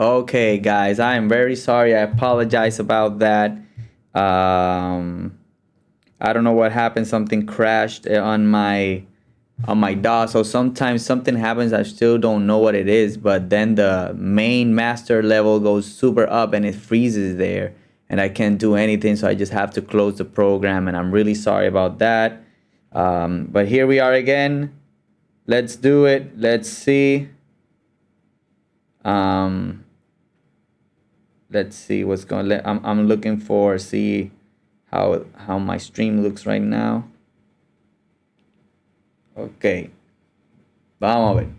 Okay, guys, I am very sorry. I apologize about that. Um, I don't know what happened. Something crashed on my DOS. So sometimes something happens. I still don't know what it is, but then the main master level goes super up and it freezes there, and I can't do anything. So I just have to close the program, and I'm really sorry about that. But here we are again. Let's do it. Let's see. Um, let's see what's going. I'm looking for see how my stream looks right now. Okay, vamos a ver.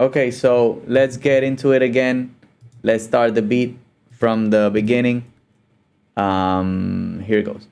Okay, so let's get into it again. Let's start the beat from the beginning. Here it goes.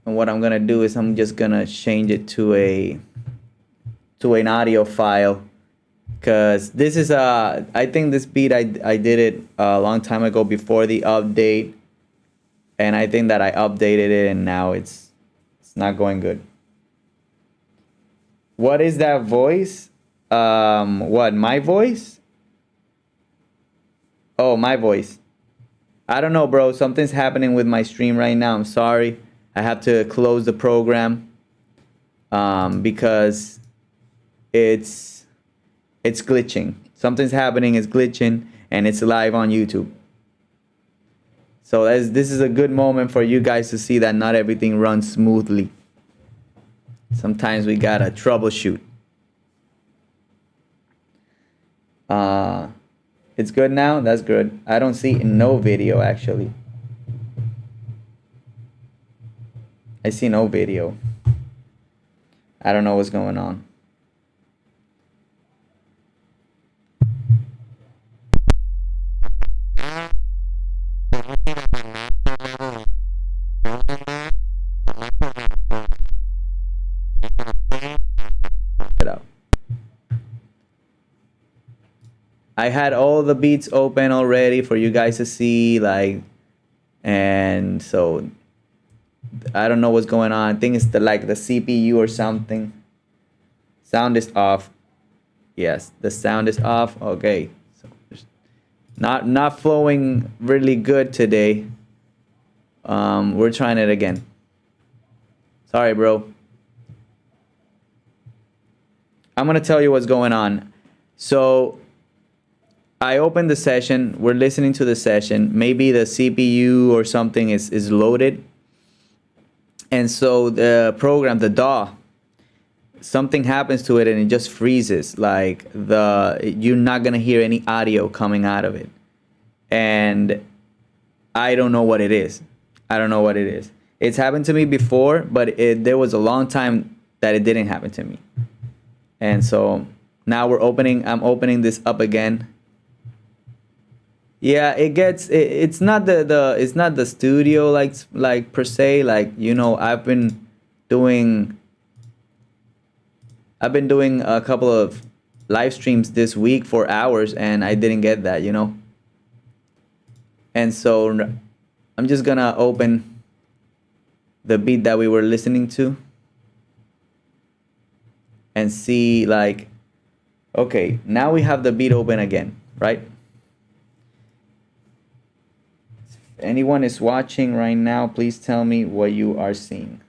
And what I'm gonna do is I'm just gonna change it to an audio file, because this is I think this beat I did it a long time ago before the update, and I think that I updated it and now it's not going good. What is that voice? What, my voice? Oh, my voice. I don't know, bro. Something's happening with my stream right now. I'm sorry. I have to close the program because it's glitching. Something's happening. It's glitching, and it's live on YouTube. So this is a good moment for you guys to see that not everything runs smoothly. Sometimes we gotta troubleshoot. It's good now. That's good. I don't see no video actually. I see no video. I don't know what's going on. It out. I had all the beats open already for you guys to see, like, and so I don't know what's going on. I think it's the CPU or something. Sound is off. Yes, the sound is off. Okay, so it's not flowing really good today. We're trying it again. Sorry, bro. I'm gonna tell you what's going on. So I opened the session. We're listening to the session. Maybe the CPU or something is loaded. And so the program, the DAW, something happens to it and it just freezes. Like you're not gonna hear any audio coming out of it, and I don't know what it is. I don't know what it is. It's happened to me before, but there was a long time that it didn't happen to me. And so now I'm opening this up again. Yeah, it's not it's not the studio like per se, like, you know, doing I've been doing a couple of live streams this week for hours and I didn't get that, you know. And so I'm just gonna open the beat that we were listening to and see, like, okay, now we have the beat open again, right? If anyone is watching right now, please tell me what you are seeing.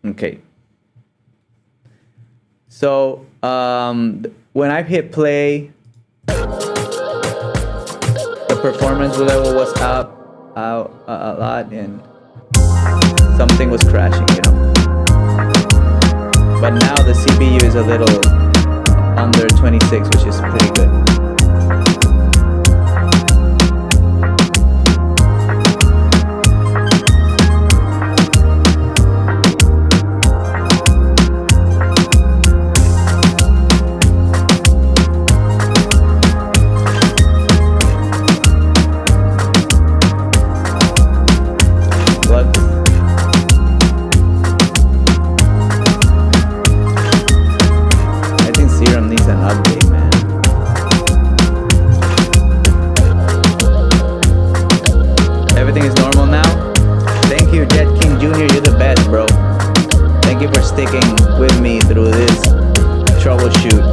Okay. So when I hit play, the performance level was up a lot and something was crashing, you know. But now the CPU is a little under 26, which is pretty good. With me through this troubleshoot.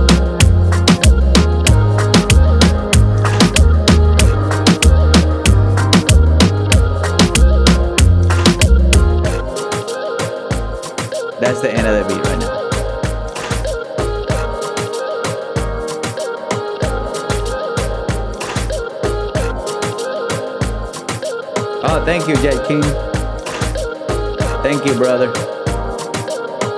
That's the end of the beat right now. Oh, thank you, Jet King. Thank you, brother.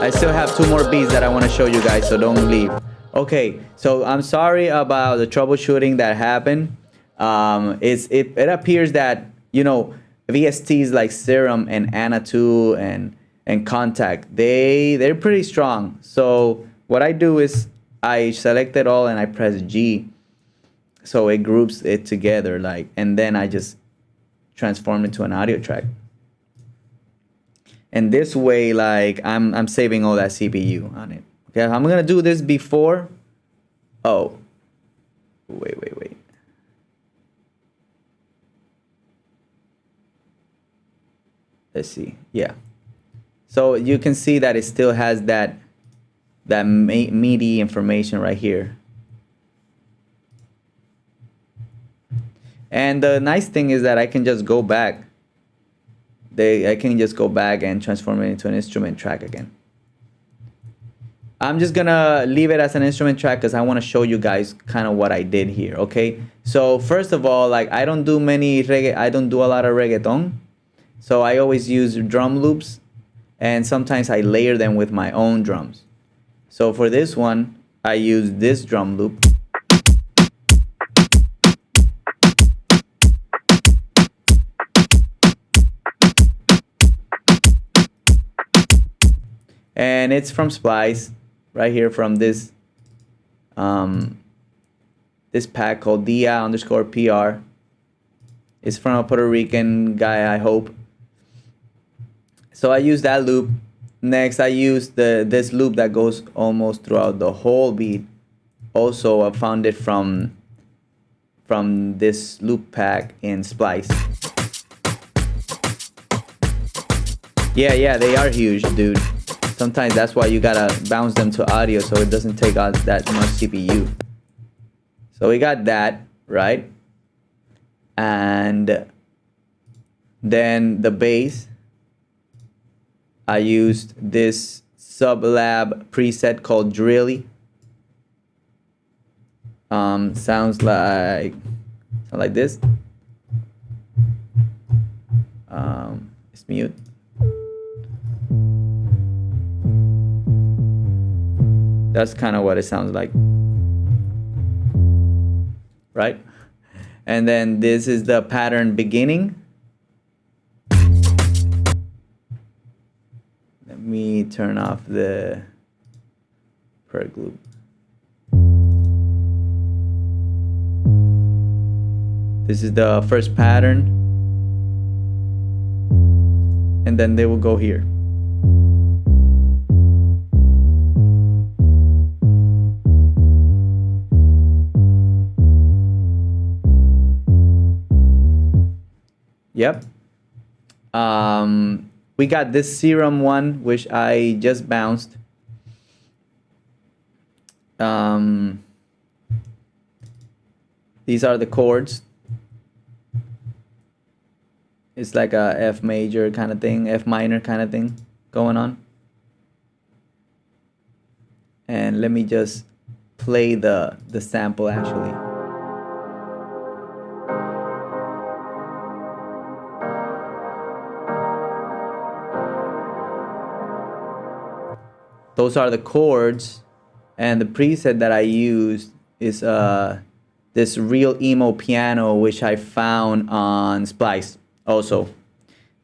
I still have 2 more beats that I want to show you guys, so don't leave. Okay, so I'm sorry about the troubleshooting that happened. It appears that, you know, VSTs like Serum and Anna 2 and Contact, they're pretty strong. So what I do is I select it all and I press G, so it groups it together, like, and then I just transform it to an audio track. And this way, like, I'm saving all that CPU on it. Okay, I'm gonna do this before. Oh, wait. Let's see. Yeah. So you can see that it still has that meaty information right here. And the nice thing is that I can just go back. I can just go back and transform it into an instrument track again. I'm just gonna leave it as an instrument track because I want to show you guys kind of what I did here. Okay, so first of all, like, I don't do a lot of reggaeton, so I always use drum loops, and sometimes I layer them with my own drums. So for this one, I use this drum loop. And it's from Splice, right here from this this pack called dia_PR. It's from a Puerto Rican guy, I hope. So I use that loop. Next, I use this loop that goes almost throughout the whole beat. Also, I found it from this loop pack in Splice. Yeah, they are huge, dude. Sometimes that's why you gotta bounce them to audio so it doesn't take out that much CPU. So we got that, right? And then the bass, I used this Sublab preset called Drilly. Sounds like this. It's mute. That's kind of what it sounds like, right? And then this is the pattern beginning. Let me turn off the perk loop. This is the first pattern. And then they will go here. Yep. We got this serum one, which I just bounced. These are the chords. It's like a F major kind of thing, F minor kind of thing going on. And let me just play the sample actually. Those are the chords, and the preset that I used is this real emo piano, which I found on Splice. Also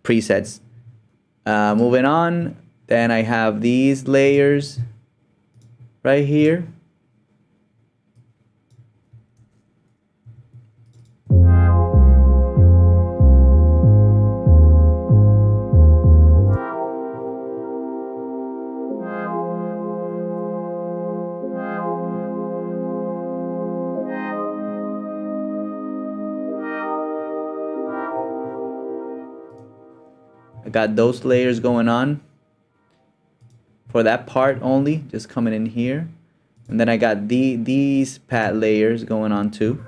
presets. Moving on, then I have these layers right here. I got those layers going on for that part only, just coming in here. And then I got these pad layers going on too.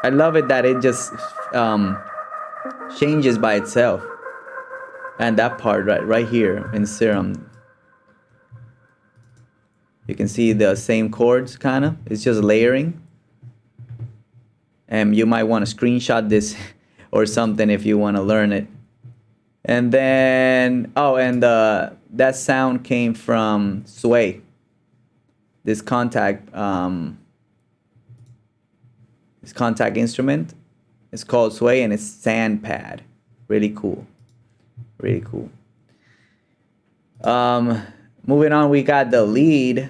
I love it that it just changes by itself. And that part right here in Serum, you can see the same chords kind of. It's just layering. And you might want to screenshot this or something if you want to learn it. And then, oh, and that sound came from Sway. This contact instrument. It's called Sway and it's Sandpad. Really cool. Really cool. Moving on, we got the lead.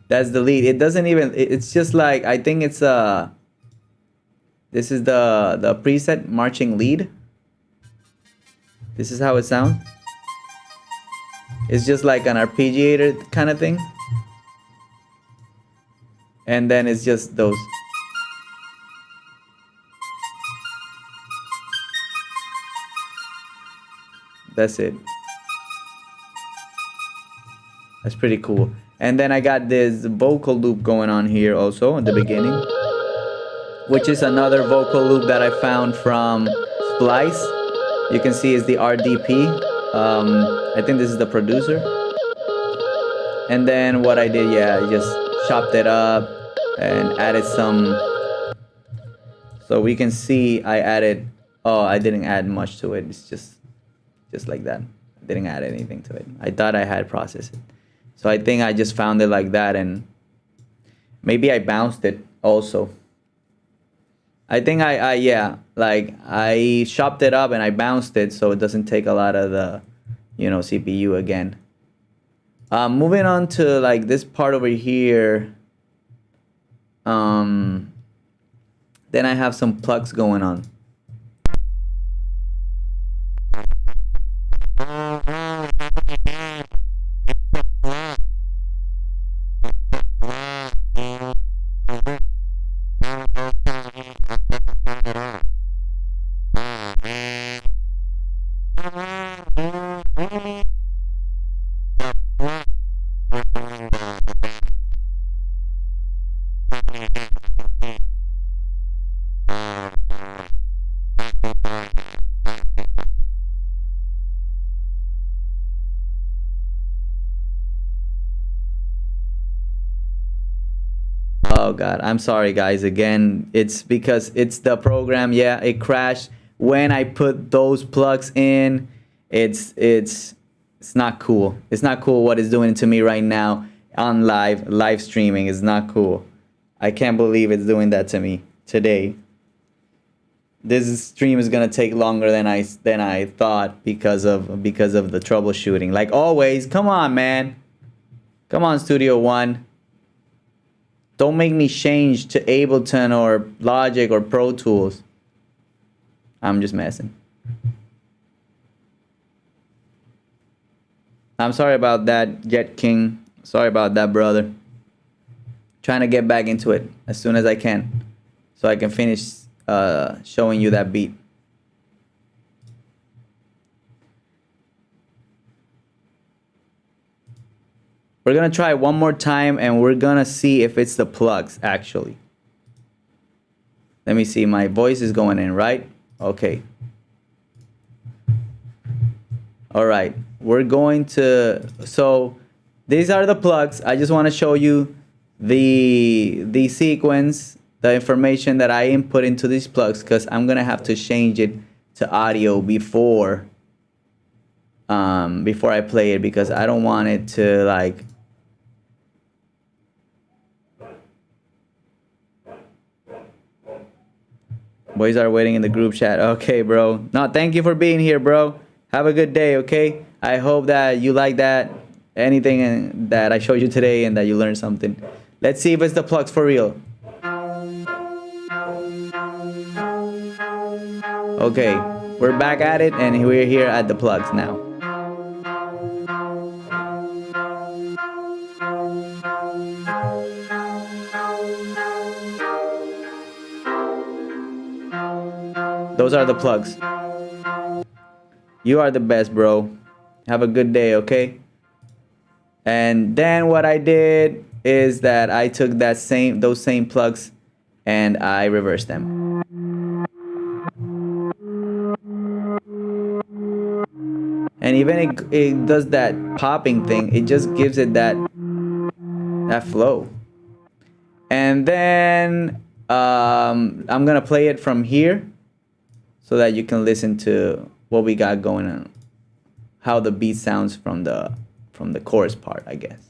That's the lead. It doesn't even, it's just like, I think it's this is the preset marching lead. This is how it sounds. It's just like an arpeggiator kind of thing. And then it's just those. That's it. That's pretty cool. And then I got this vocal loop going on here also in the beginning, which is another vocal loop that I found from Splice. You can see it's the RDP. I think this is the producer. And then what I did, yeah, I just chopped it up and added some. So we can see I added, oh, I didn't add much to it. It's just like that. I didn't add anything to it. I thought I had processed it. So I think I just found it like that, and maybe I bounced it also. I think I chopped it up and I bounced it so it doesn't take a lot of the, CPU again. Moving on to like this part over here. Then I have some plugs going on. Oh God, I'm sorry guys. Again, it's because it's the program. Yeah, it crashed when I put those plugs in. It's not cool. It's not cool what it's doing to me right now on live streaming. It's not cool. I can't believe it's doing that to me today. This stream is gonna take longer than I thought because of the troubleshooting. Like always, come on, man. Come on, Studio One. Don't make me change to Ableton or Logic or Pro Tools. I'm just messing. I'm sorry about that, Jet King. Sorry about that, brother. Trying to get back into it as soon as I can, so I can finish showing you that beat. We're gonna try one more time and we're gonna see if it's the plugs actually. Let me see, my voice is going in, right? Okay. All right, we're going to, so these are the plugs. I just want to show you the sequence, the information that I input into these plugs, because I'm gonna have to change it to audio before I play it, because I don't want it to like boys are waiting in the group chat. Okay, bro. No, thank you for being here, bro. Have a good day, okay? I hope that you like that, anything that I showed you today, and that you learned something. Let's see if it's the plugs for real. Okay, we're back at it, and we're here at the plugs now. Those are the plugs. You are the best, bro. Have a good day, okay? And then what I did is that I took those same plugs and I reversed them. And even it does that popping thing. It just gives it that flow. And then I'm gonna play it from here so that you can listen to what we got going on, how the beat sounds from the chorus part, I guess.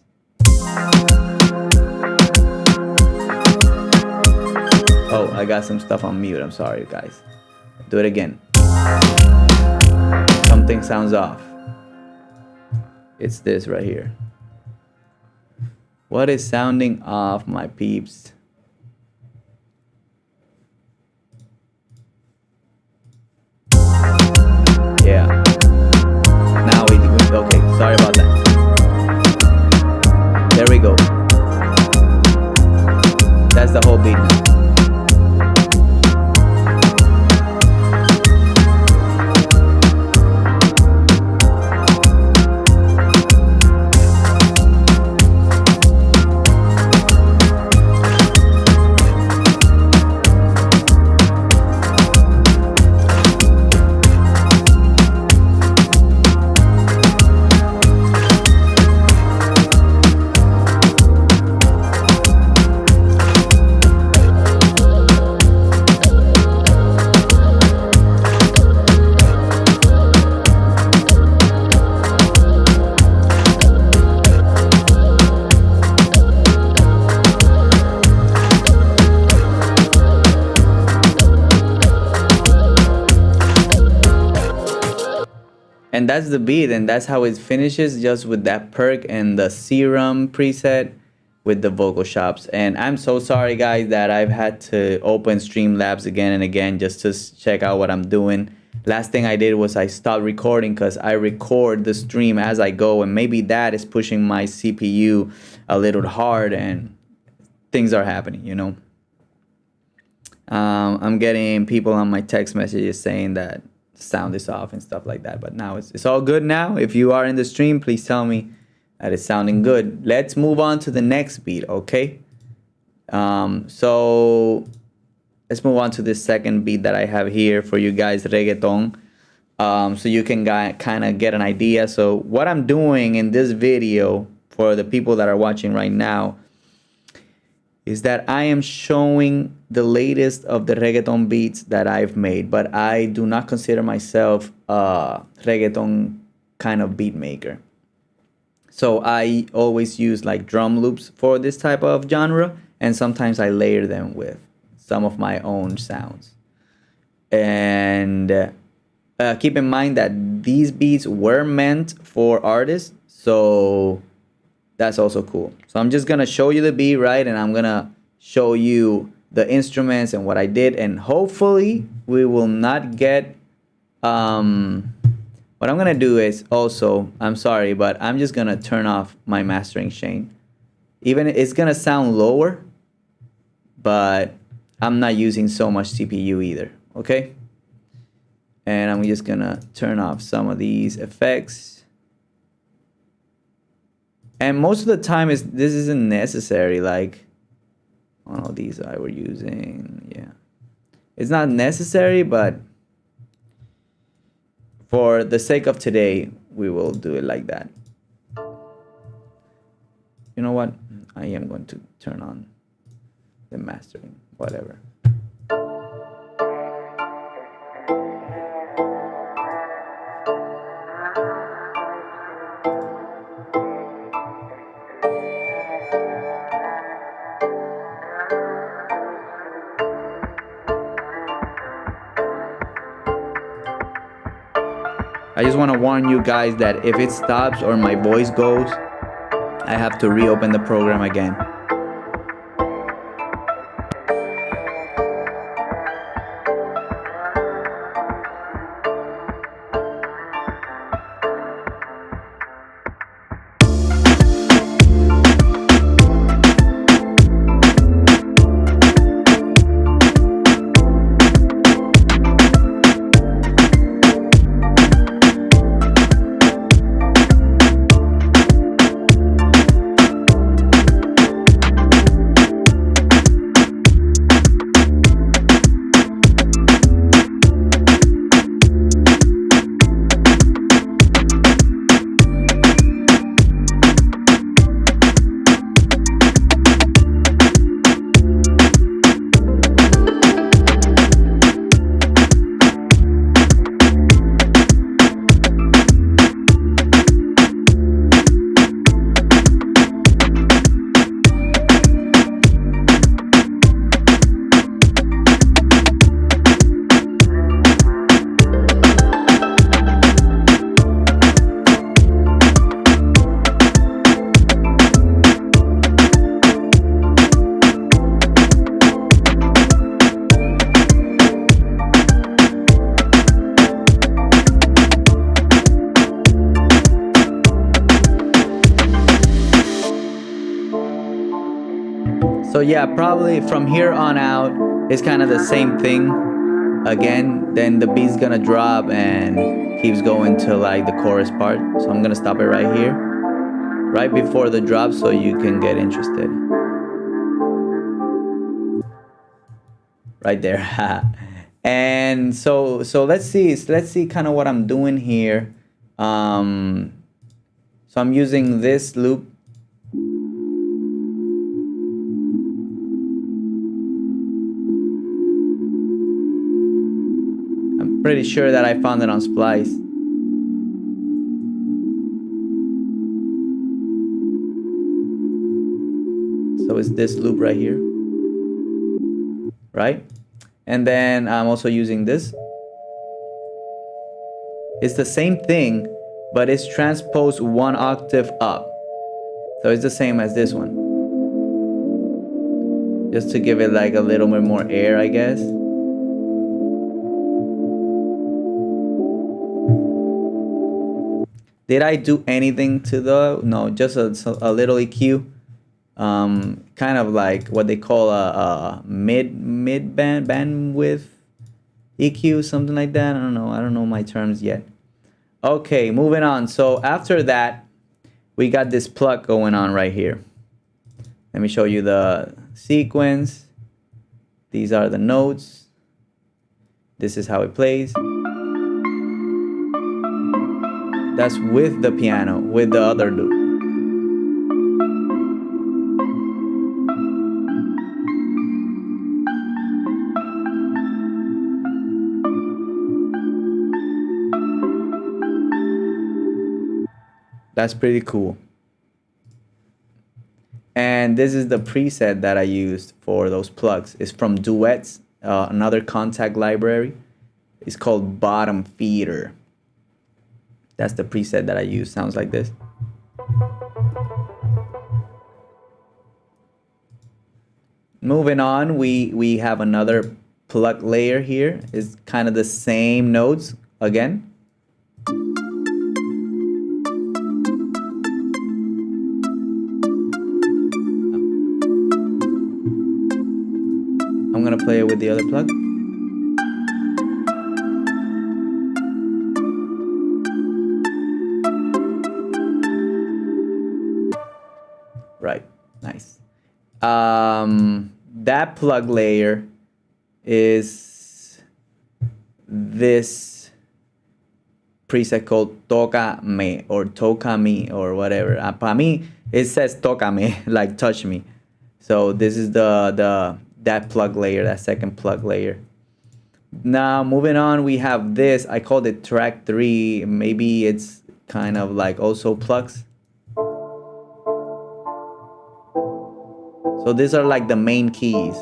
Oh, I got some stuff on mute. I'm sorry, guys. Do it again. Something sounds off. It's this right here. What is sounding off, my peeps? Yeah. Now we okay, sorry about that. There we go. That's the whole beat now. And that's the beat, and that's how it finishes, just with that perk and the serum preset with the vocal shops. And I'm so sorry, guys, that I've had to open Streamlabs again and again just to check out what I'm doing. Last thing I did was I stopped recording because I record the stream as I go, and maybe that is pushing my CPU a little hard, and things are happening, you know. I'm getting people on my text messages saying that sound is off and stuff like that, but now it's all good now. If you are in the stream, please tell me that it's sounding good. Let's move on to the next beat, okay? So let's move on to the second beat that I have here for you guys, reggaeton. So you can kind of get an idea. So what I'm doing in this video for the people that are watching right now is that I am showing the latest of the reggaeton beats that I've made, but I do not consider myself a reggaeton kind of beat maker. So I always use like drum loops for this type of genre, and sometimes I layer them with some of my own sounds. And keep in mind that these beats were meant for artists, so that's also cool. So I'm just gonna show you the beat, right? And I'm gonna show you the instruments and what I did, and hopefully we will not get what I'm gonna do is also, I'm sorry, but I'm just gonna turn off my mastering chain. Even it's gonna sound lower, but I'm not using so much CPU either, okay? And I'm just gonna turn off some of these effects. And most of the time this isn't necessary, like, oh, these I were using, yeah. It's not necessary, but for the sake of today, we will do it like that. You know what? I am going to turn on the mastering, whatever. I just want to warn you guys that if it stops or my voice goes, I have to reopen the program again. So yeah, probably from here on out, it's kind of the same thing again. Then the beat's gonna drop and keeps going to like the chorus part. So I'm gonna stop it right here, right before the drop, so you can get interested. Right there. And so let's see kind of what I'm doing here. So I'm using this loop. Pretty sure that I found it on Splice. So it's this loop right here, right? And then I'm also using this. It's the same thing, but it's transposed one octave up. So it's the same as this one. Just to give it like a little bit more air, I guess. Did I do anything to the, no, just a little EQ. Kind of like what they call a mid bandwidth EQ, something like that. I don't know my terms yet. Okay, moving on. So after that, we got this pluck going on right here. Let me show you the sequence. These are the notes. This is how it plays. That's with the piano, with the other loop. That's pretty cool. And this is the preset that I used for those plugs. It's from Duets, another contact library. It's called Bottom Feeder. That's the preset that I use. Sounds like this. Moving on, we have another plug layer here. It's kind of the same notes again. I'm gonna play it with the other plug. Right, nice. That plug layer is this preset called Toca Me or Toca Me or whatever. Para mí, it says Toca Me, like touch me. So this is that plug layer, that second plug layer. Now moving on, we have this. I called it track 3. Maybe it's kind of like also plugs. So these are like the main keys.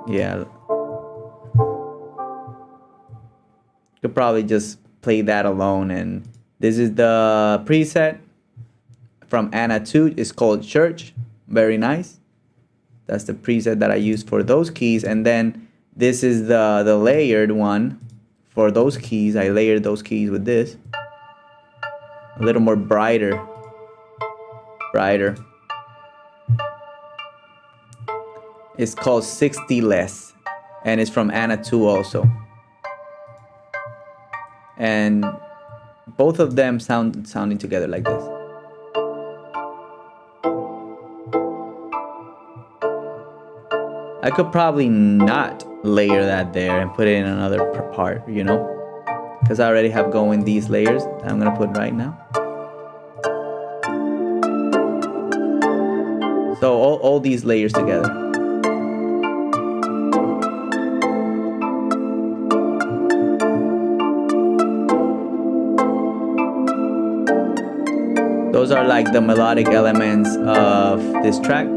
Yeah. Could probably just play that alone. And this is the preset from Anna 2. It's called Church. Very nice. That's the preset that I use for those keys. And then this is the layered one for those keys. I layered those keys with this. A little more brighter. It's called 60 Less. And it's from Anna 2 also. And both of them sounding together like this. I could probably not layer that there and put it in another part, you know, because I already have going these layers that I'm gonna put right now. So all these layers together. Those are like the melodic elements of this track.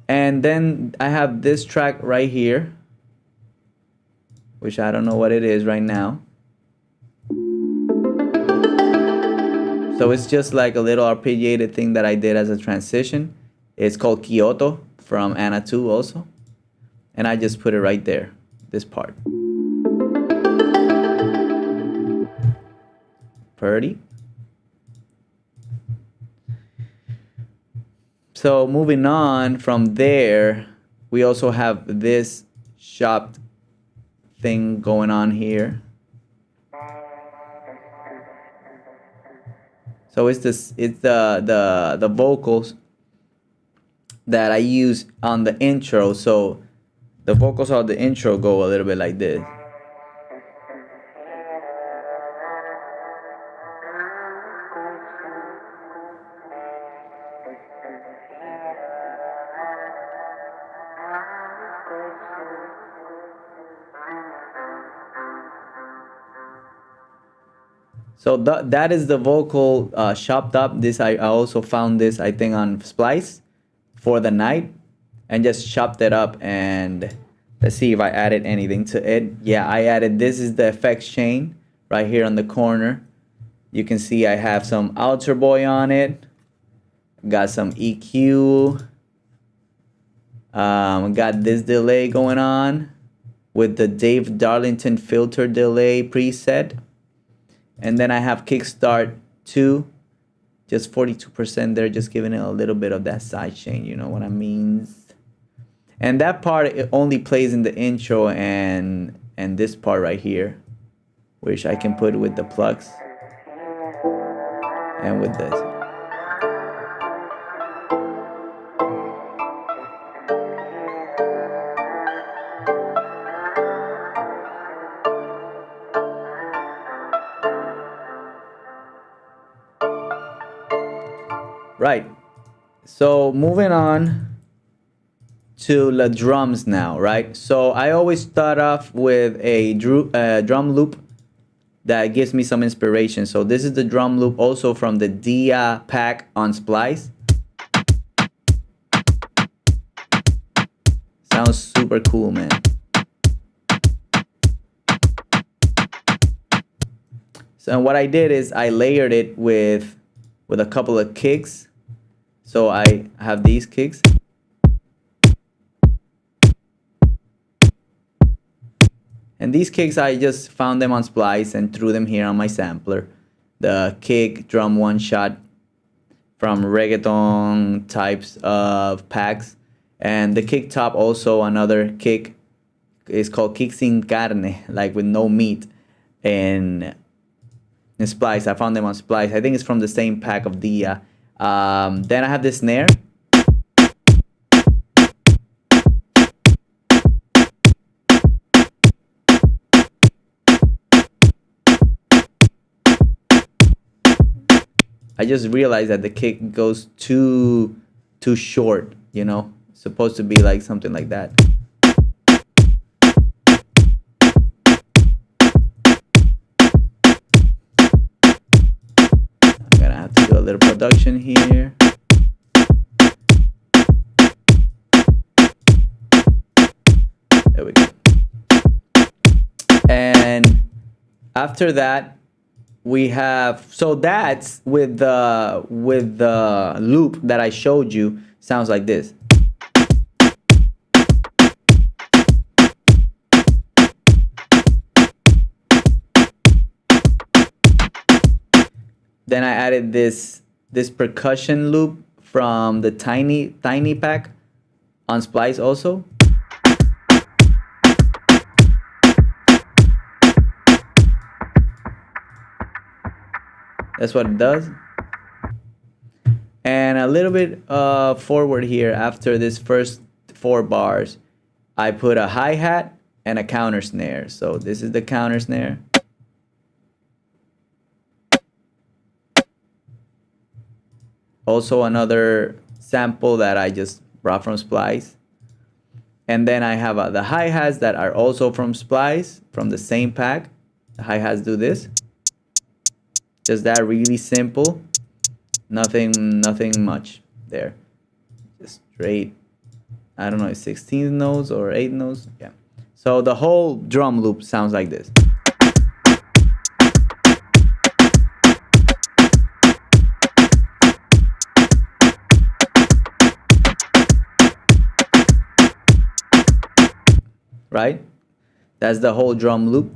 And then I have this track right here, which I don't know what it is right now. So it's just like a little arpeggiated thing that I did as a transition. It's called Kyoto from Anna 2 also. And I just put it right there, this part. Pretty. So moving on from there, we also have this chopped thing going on here. So it's the vocals that I use on the intro. So the vocals on the intro go a little bit like this. So that is the vocal chopped up. This I also found this, I think, on Splice for the night, and just chopped it up. And let's see if I added anything to it. Yeah, I added, this is the effects chain right here on the corner. You can see I have some Alter Boy on it. Got some EQ. Got this delay going on with the Dave Darlington filter delay preset. And then I have Kickstart 2 Just 42% there, just giving it a little bit of that side chain, you know what I mean? And that part, it only plays in the intro and this part right here, which I can put with the plugs and with this. Right. So moving on to the drums now, right? So I always start off with a drum loop that gives me some inspiration. So this is the drum loop also from the Dia pack on Splice. Sounds super cool, man. So and what I did is I layered it with a couple of kicks. So I have these kicks. And these kicks, I just found them on Splice and threw them here on my sampler. The kick drum one shot from Reggaeton types of packs. And the kick top also, another kick, is called kick sin carne, like with no meat. And in Splice, I found them on Splice. I think it's from the same pack of Dia. Then I have this snare. I just realized that the kick goes too short, you know? It's supposed to be like something like that. I'm gonna have to do a little production here. There we go. And after that, we have, so that's with the loop that I showed you, sounds like this. Then I added this percussion loop from the tiny pack on Splice also. That's what it does. And a little bit forward here, after this first 4 bars, I put a hi-hat and a counter snare. So this is the counter snare. Also another sample that I just brought from Splice. And then I have the hi-hats that are also from Splice, from the same pack. The hi-hats do this. Just that, really simple. Nothing much there. Just straight, I don't know, 16 notes or 8 notes. Yeah. So the whole drum loop sounds like this. Right? That's the whole drum loop.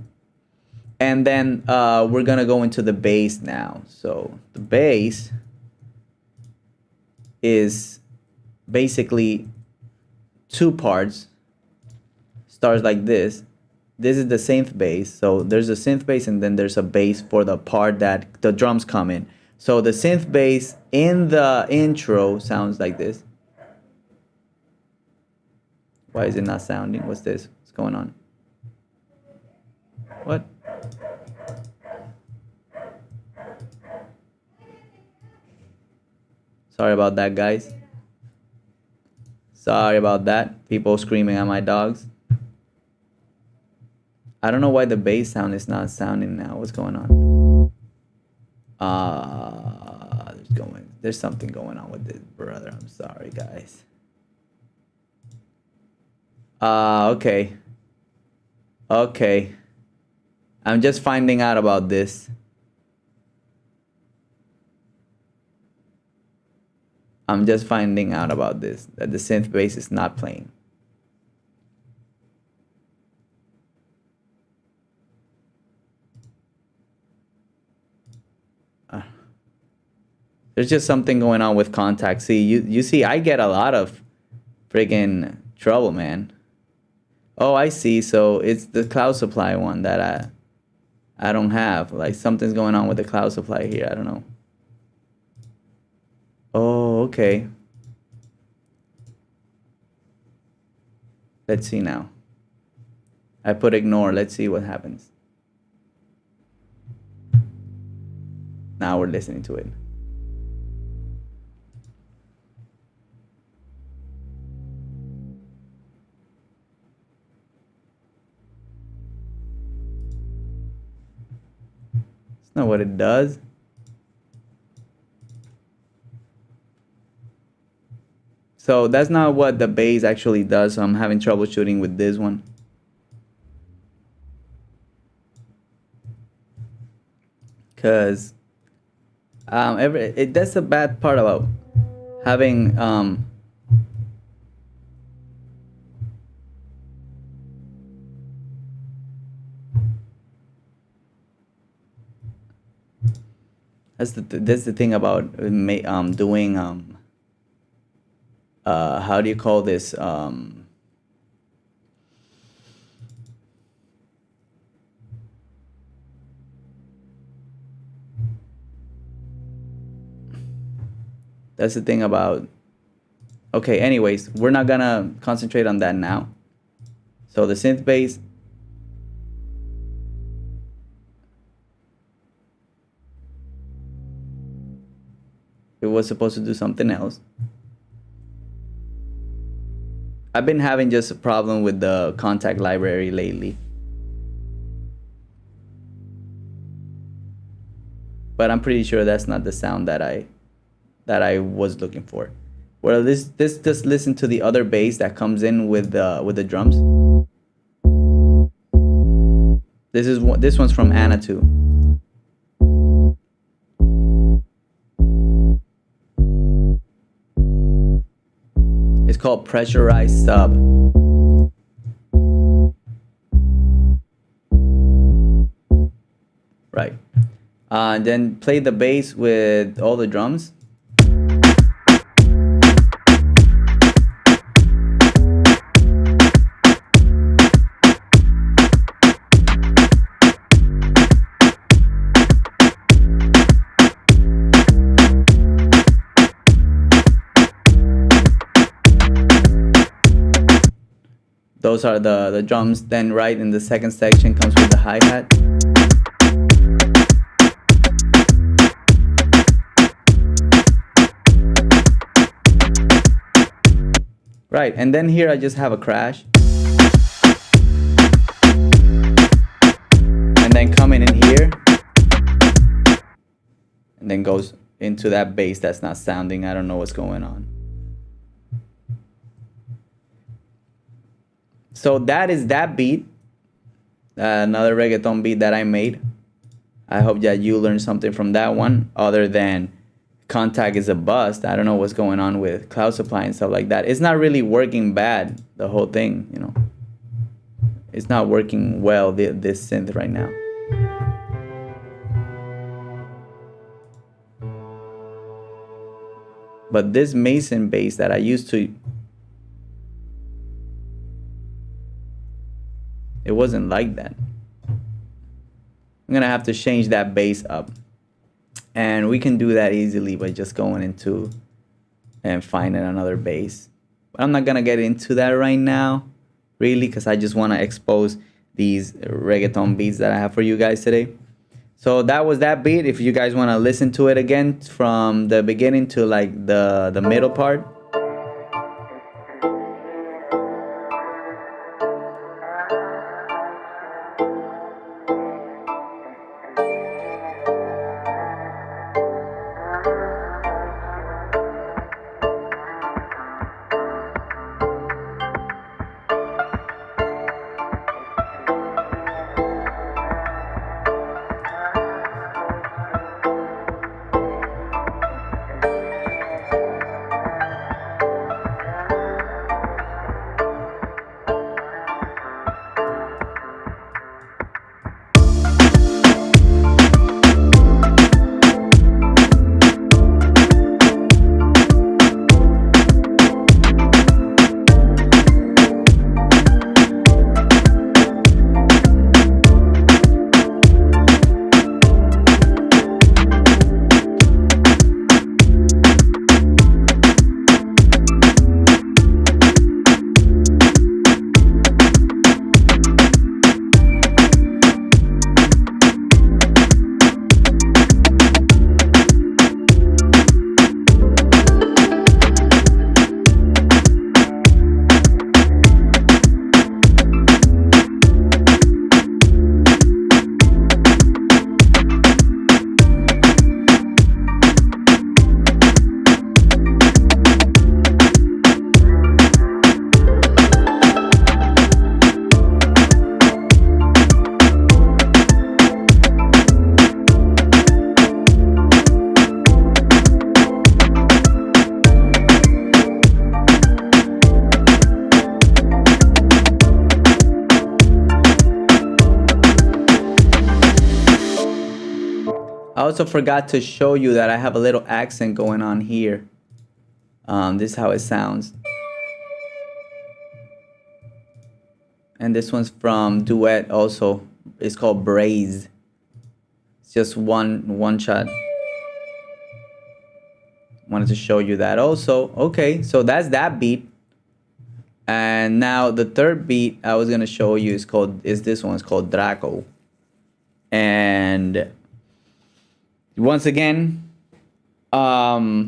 And then we're gonna go into the bass now. So the bass is basically 2 parts. Starts like this. This is the synth bass. So there's a synth bass and then there's a bass for the part that the drums come in. So the synth bass in the intro sounds like this. Why is it not sounding? What's this? What's going on? What? Sorry about that, guys. Sorry about that. People screaming at my dogs. I don't know why the bass sound is not sounding now. What's going on? There's something going on with this, brother. I'm sorry, guys. Okay. Okay. I'm just finding out about this. I'm just finding out about this, that the synth bass is not playing. There's just something going on with contact. See, you see, I get a lot of friggin' trouble, man. Oh, I see. So it's the cloud supply one that I don't have. Like something's going on with the cloud supply here. I don't know. Oh, okay. Let's see now. I put ignore. Let's see what happens. Now we're listening to it. It's not what it does. So that's not what the bass actually does. So I'm having troubleshooting with this one. Cause that's the bad part about having that's the thing about doing how do you call this that's the thing about, okay, anyways, we're not gonna concentrate on that now. So the synth bass, it was supposed to do something else. I've been having just a problem with the contact library lately. But I'm pretty sure that's not the sound that I was looking for. Well, this just listen to the other bass that comes in with the drums. This one's from Anna too. It's called pressurized sub. Right. Then play the bass with all the drums. Those are the drums. Then right in the second section comes with the hi-hat. Right, and then here I just have a crash. And then coming in here. And then goes into that bass that's not sounding. I don't know what's going on. So that is that beat. Another reggaeton beat that I made. I hope that you learned something from that one, other than contact is a bust. I don't know what's going on with cloud supply and stuff like that. It's not really working bad, the whole thing, you know. It's not working well, this synth right now. But this Mason bass that I used to, it wasn't like that. I'm gonna have to change that bass up. And we can do that easily by just going into and finding another bass. But I'm not gonna get into that right now, really, because I just wanna expose these reggaeton beats that I have for you guys today. So that was that beat. If you guys wanna listen to it again from the beginning to like the middle part. I also forgot to show you that I have a little accent going on here. This is how it sounds. And this one's from Duet also. It's called Braze. It's just one shot. Wanted to show you that also. Okay, so that's that beat. And now the third beat I was gonna show you is this one. It's called Draco. And once again, I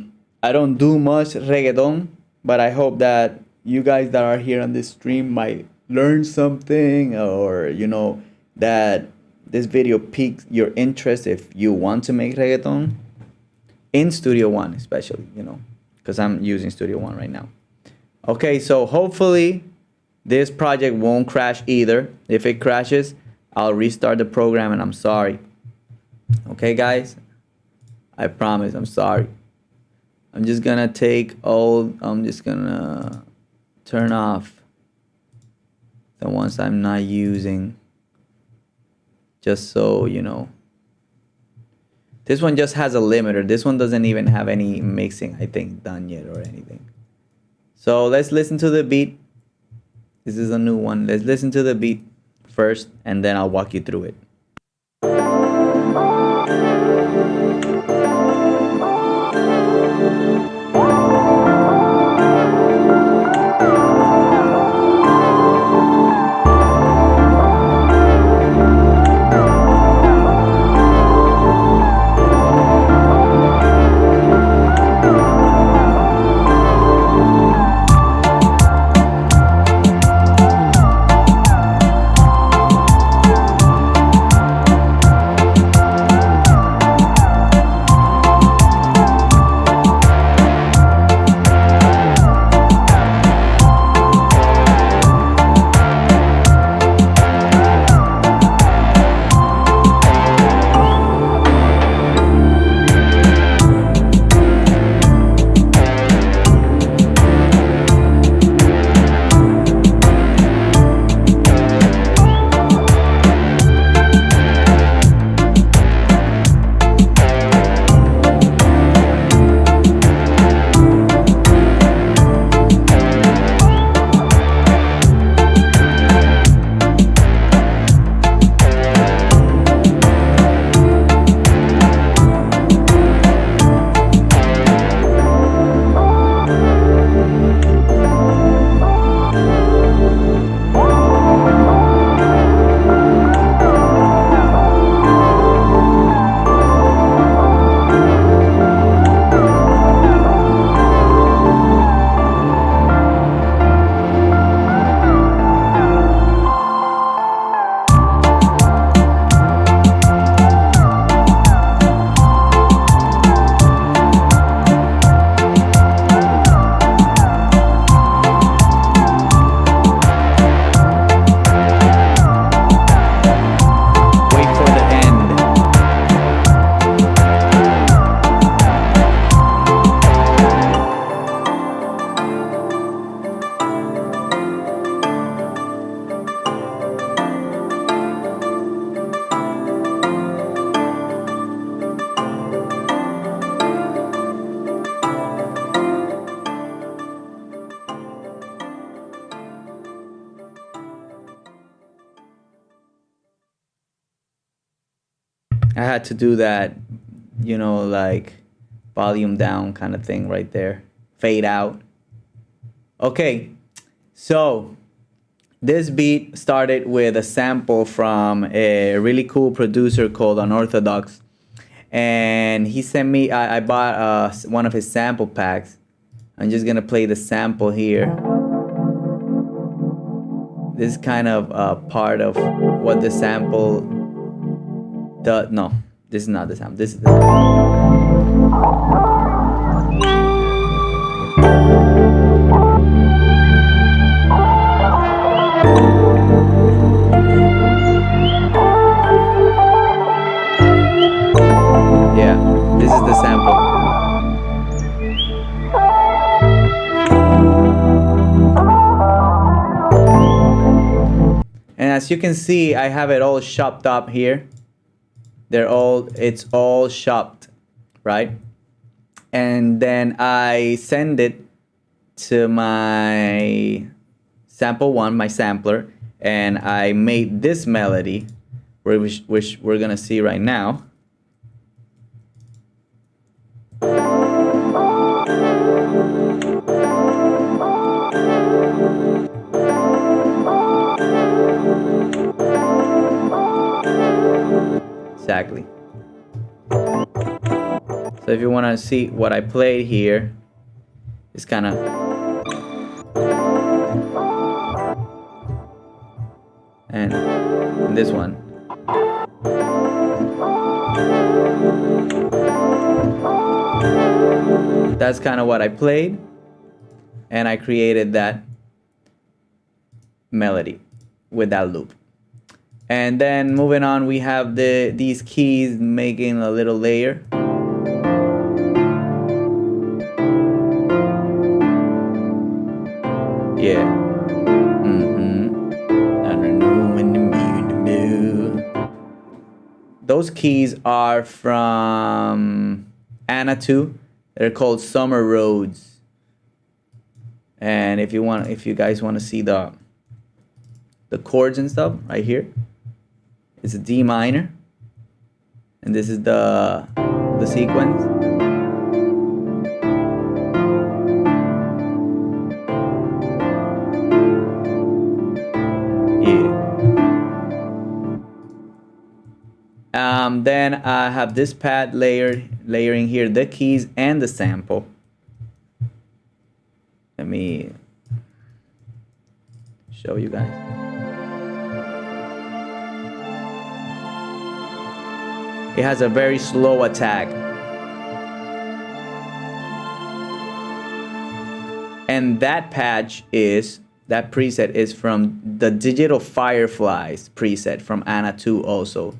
don't do much reggaeton, but I hope that you guys that are here on this stream might learn something, or that this video piques your interest if you want to make reggaeton in Studio One, especially, because I'm using Studio One right now. Okay, so hopefully this project won't crash either. If it crashes, I'll restart the program, and I'm sorry. Okay, guys, I promise I'm sorry. I'm just gonna turn off the ones I'm not using, just so you know. This one just has a limiter. This one doesn't even have any mixing, I think, done yet or anything. So let's listen to the beat. This is a new one. Let's listen to the beat first, and then I'll walk you through it. I had to do that, like volume down kind of thing right there. Fade out. Okay, so this beat started with a sample from a really cool producer called Unorthodox. And he sent me, I bought one of his sample packs. I'm just going to play the sample here. This is kind of part of what the sample does. No, this is not the sample. This is the this is the sample. And as you can see, I have it all chopped up here. it's all chopped, right? And then I send it to my sample one, my sampler, and I made this melody, which we're gonna see right now. Exactly. So if you want to see what I played here, it's kind of, and this one. That's kind of what I played, and I created that melody with that loop. And then moving on, we have these keys making a little layer. Yeah. Those keys are from Anna 2. They're called Summer Roads. And if you guys want to see the chords and stuff right here, it's a D minor, and this is the sequence. Then I have this pad layering here the keys and the sample. Let me show you guys. It has a very slow attack. And that preset is from the Digital Fireflies preset from Anna 2 also.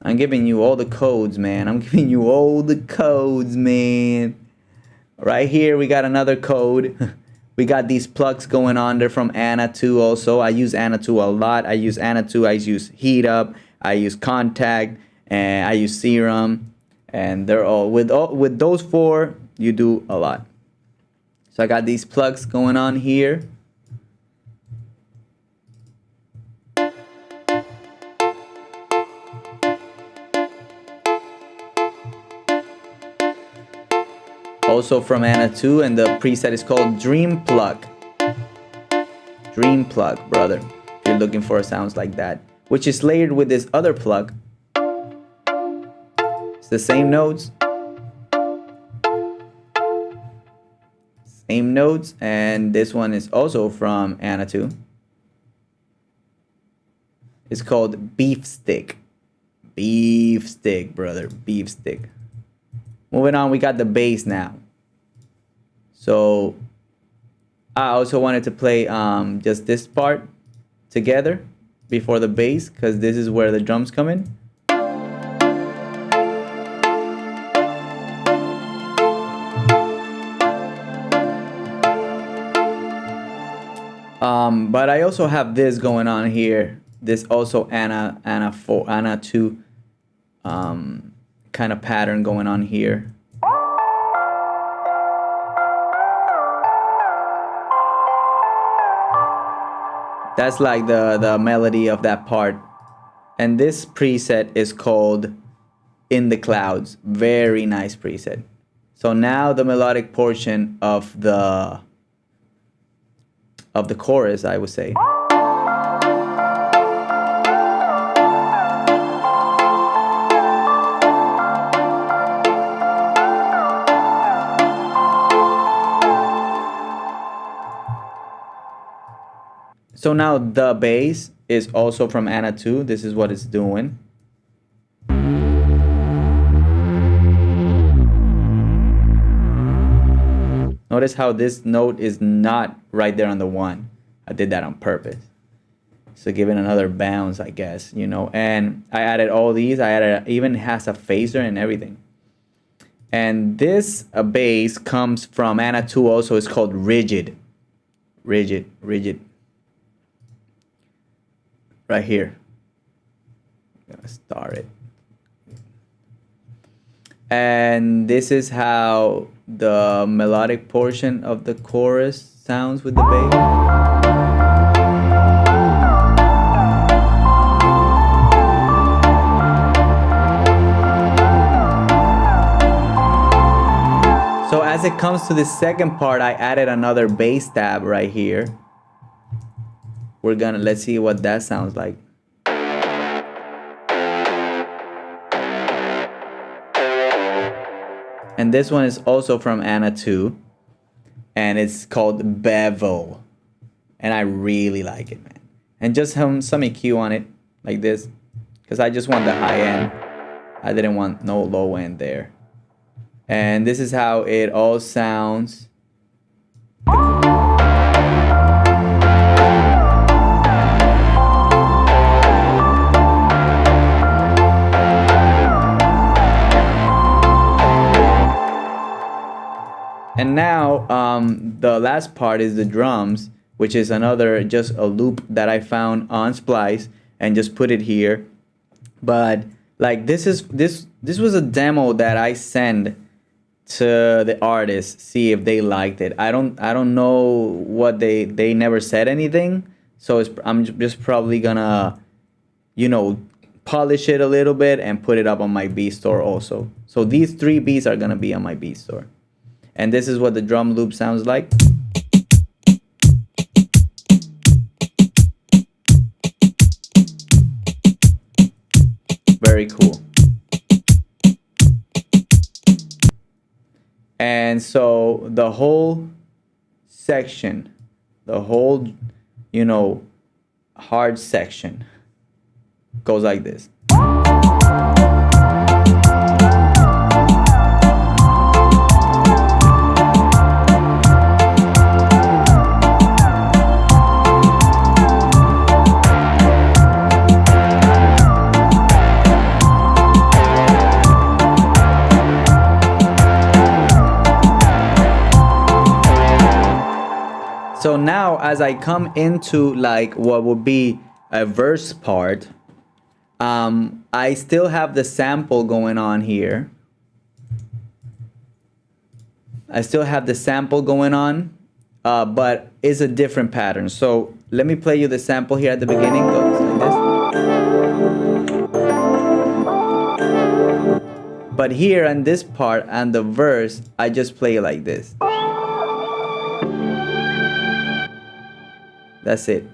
I'm giving you all the codes, man. Right here, we got another code. We got these plugs going on. They're from Anna 2 also. I use Anna 2 a lot. I use Heat Up. I use Contact. And I use Serum. And they're all with those four, you do a lot. So I got these plugs going on here. Also from Anna 2, and the preset is called Dream Plug. Dream Plug, brother. If you're looking for sounds like that, which is layered with this other plug. It's the same notes. Same notes, and this one is also from Anna 2. It's called Beef Stick. Beef Stick, brother. Beef Stick. Moving on, we got the bass now. So I also wanted to play just this part together before the bass, because this is where the drums come in. But I also have this going on here. This also Anna 2 kind of pattern going on here. That's like the melody of that part. And this preset is called In the Clouds. Very nice preset. So now the melodic portion of the chorus, I would say. So now the bass is also from Anna 2. This is what it's doing. Notice how this note is not right there on the 1. I did that on purpose. So give it another bounce, I guess, you know. And I added all these. Even has a phaser and everything. And this bass comes from Anna 2 also. It's called Rigid. Rigid. Right here. gonna start it. And this is how the melodic portion of the chorus sounds with the bass. So as it comes to the second part, I added another bass tab right here. Let's see what that sounds like. And this one is also from Anna 2. And it's called Bevo. And I really like it, man. And just some EQ on it, like this. Because I just want the high end. I didn't want no low end there. And this is how it all sounds. And now the last part is the drums, which is another just a loop that I found on Splice and just put it here. But like this was a demo that I sent to the artists, see if they liked it. I don't know what they never said anything, so I'm just probably gonna, you know, polish it a little bit and put it up on my beat store also. So these 3 beats are gonna be on my beat store. And this is what the drum loop sounds like. Very cool. And so the whole section, the whole, you know, hard section goes like this. So now as I come into like what would be a verse part, I still have the sample going on here. I still have the sample going on, but it's a different pattern. So let me play you the sample here at the beginning. Goes like this. But here on this part and the verse, I just play it like this. That's it.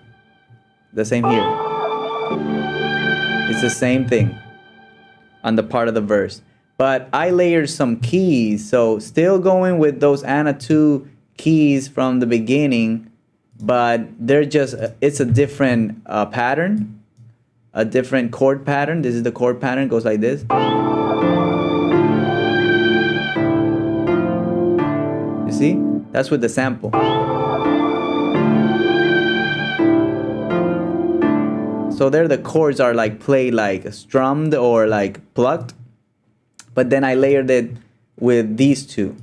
The same here. It's the same thing on the part of the verse. But I layered some keys. So still going with those Anna 2 keys from the beginning. But they're just, it's a different pattern. A different chord pattern. This is the chord pattern. It goes like this. You see? That's with the sample. So there the chords are like played like strummed or like plucked. But then I layered it with these 2.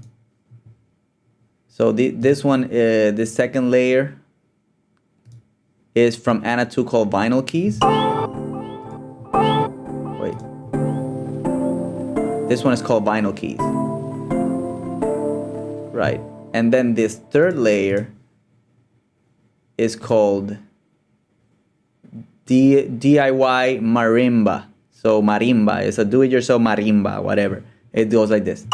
So this one, this second layer is from Anna 2 called Vinyl Keys. Wait. This one is called Vinyl Keys. Right. And then this third layer is called DIY marimba. So marimba is a do-it-yourself marimba, whatever. It goes like this.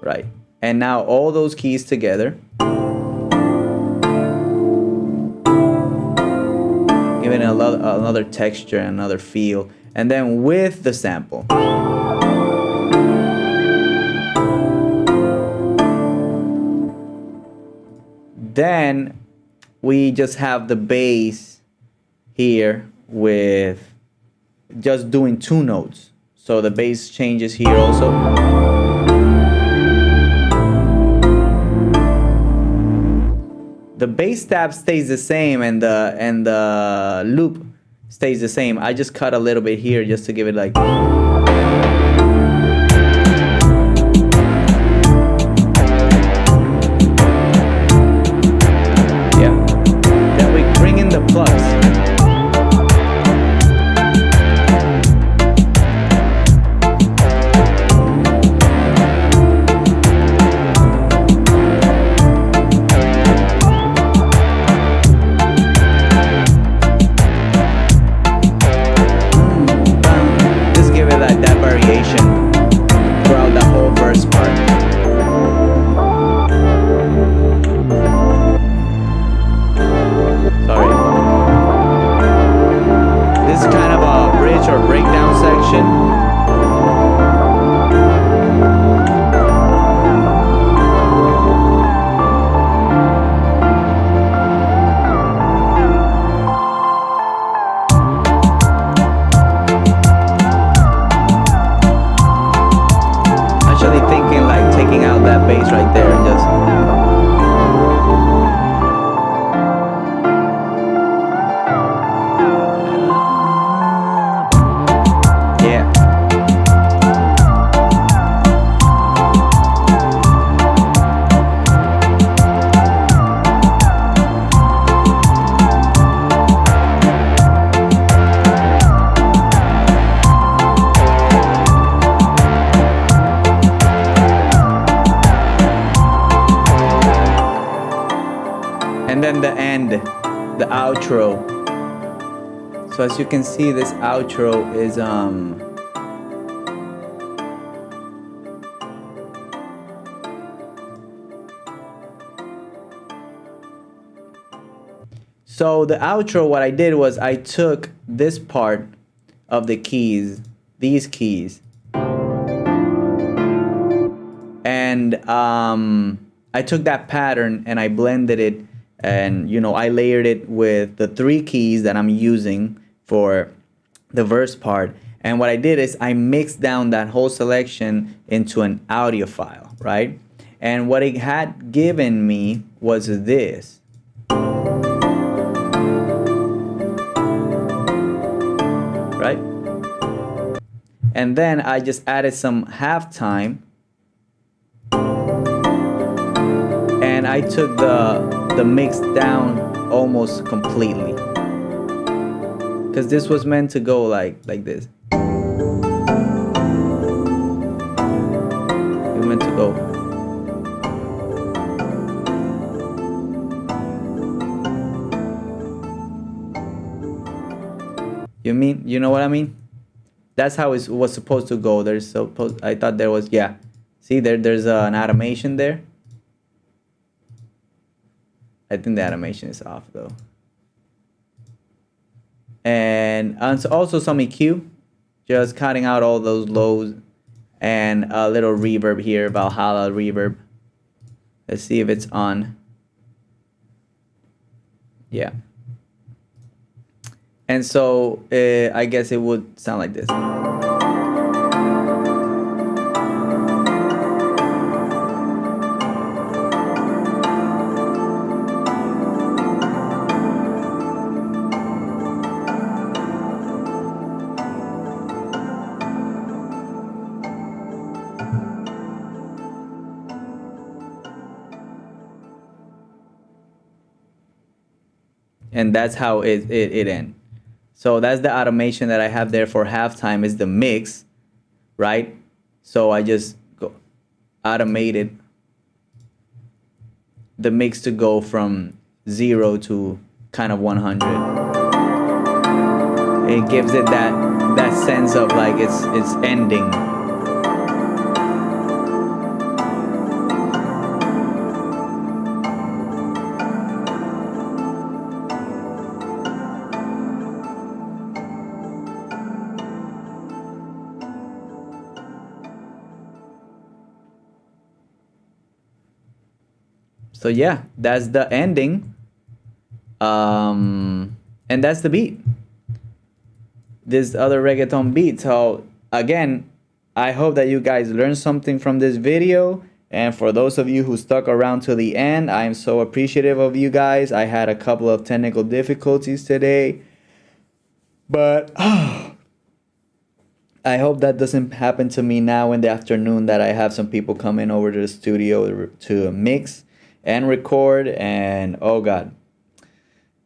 Right. And now all those keys together. Giving it another texture, another feel. And then with the sample. Then we just have the bass here with just doing 2 notes. So the bass changes here also. The bass tab stays the same and the loop stays the same. I just cut a little bit here just to give it like. whole verse part. Sorry. This is kind of a bridge or breakdown section. Thinking like taking out that bass right there and just yeah. And then the end, the outro. So as you can see, this outro is so the outro, what I did was I took this part of the keys, these keys, and I took that pattern and I blended it. And you know, I layered it with the 3 keys that I'm using for the verse part. And what I did is I mixed down that whole selection into an audio file, right? And what it had given me was this. Right? And then I just added some halftime. And I took the mix down almost completely, because this was meant to go like this. It meant to go. You know what I mean? That's how it was supposed to go. I thought there was, yeah. See, there's an automation there. I think the animation is off though. And also some EQ, just cutting out all those lows, and a little reverb here, Valhalla reverb. Let's see if it's on. Yeah. And so I guess it would sound like this. And that's how it ends. So that's the automation that I have there for halftime, is the mix, right? So I just automated the mix to go from 0 to kind of 100. It gives it that sense of like it's ending. So yeah, that's the ending. And that's the beat. This other reggaeton beat. So again, I hope that you guys learned something from this video. And for those of you who stuck around to the end, I am so appreciative of you guys. I had a couple of technical difficulties today, but I hope that doesn't happen to me now in the afternoon, that I have some people coming over to the studio to mix and record, and oh god.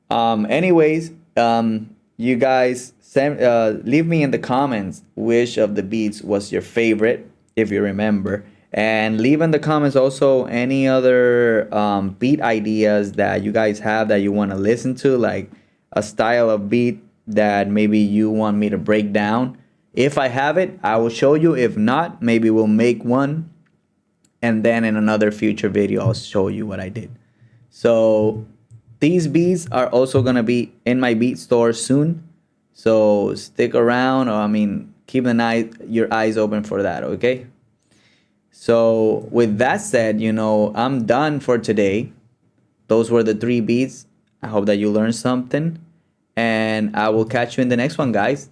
Anyways, you guys leave me in the comments which of the beats was your favorite, if you remember, and leave in the comments also any other beat ideas that you guys have that you want to listen to, like a style of beat that maybe you want me to break down. If I have it, I will show you. If not, maybe we'll make one, and then in another future video I'll show you what I did. So these beats are also gonna be in my beat store soon, so stick around, or I mean keep your eyes open for that, okay? So with that said, I'm done for today. Those were the 3 beats. I hope that you learned something, and I will catch you in the next one, guys.